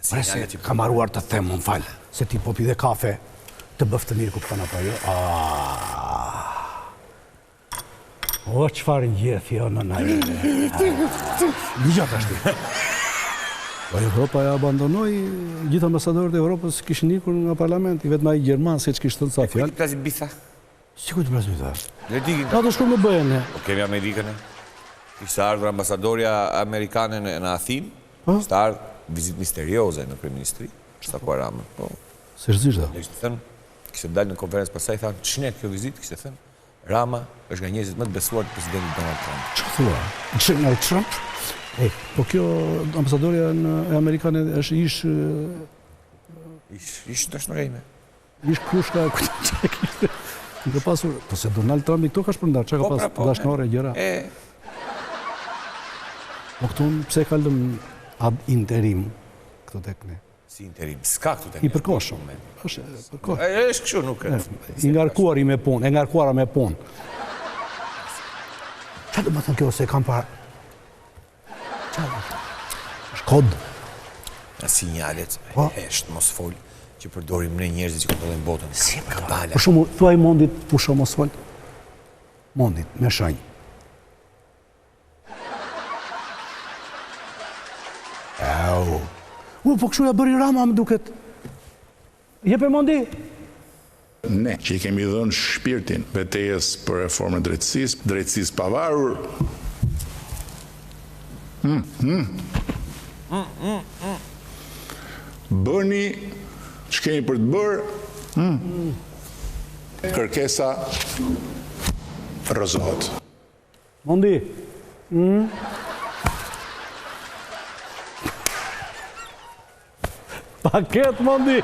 Prese, kam arruar të them, më falë, se ti po pi dhe kafe të bëftë mirë kupton apo jo? O, qëfar njëthi, o, në najë. Ligjat ashti. Po Evropa e abandonoi, gjithë ambasadorët e Evropës kishin ikur nga parlamenti, vetëm ai Gjerman, siç kishte thënë sa fjalë. Ku plasin bitha? Si ku të plasin bitha? Ne di. Ka të shkojmë në BN. Po kemi Amerikën. Ishte ardhur ambasadorja amerikane në Athinë. Ishte ardhur vizitë misterioze në kryeministri, Shtaku Rama. Po. Seriozisht? Ishte thënë, kishte dalë në konferencë pastaj thanë, "Ç'net kjo vizitë?" Kishte thënë, "Rama është nga njerëzit më të besuar të presidentit Donald Trump." Çfarë thua? Donald Trump? Po kjo ambasadorja e amerikane është ish dashnorime. Ish krushka e këtë kishte. Ka pasur, po se Donald Trump i këto ka shpërndar, që ka pas dashnore gjëra. Po këtu pse kalëm ab interim këto tek ne? Si interim, s'ka këtu tek ne. I përkohshëm. Është përkohshëm. Është kështu nuk e. I ngarkuari me punë, e ngarkuara me punë. Çfarë do të thonë kjo se kam para? Është kod. Nga sinjalet, hesht, mos fol, që përdorim ne njerëzit që kontrollojnë botën. Si ka bala. Për shumë, thuaj mondit, pusho mos fol. Mondit, me shenjë. Po kështu ja bëri Rama, më duket. Jepe mondi? Ne, që i kemi dhënë shpirtin betejës për reformën drejtësisë pavarur, bëni që kemi për të bërë, kërkesa rrëzohet. Mondi? Paket, mondi!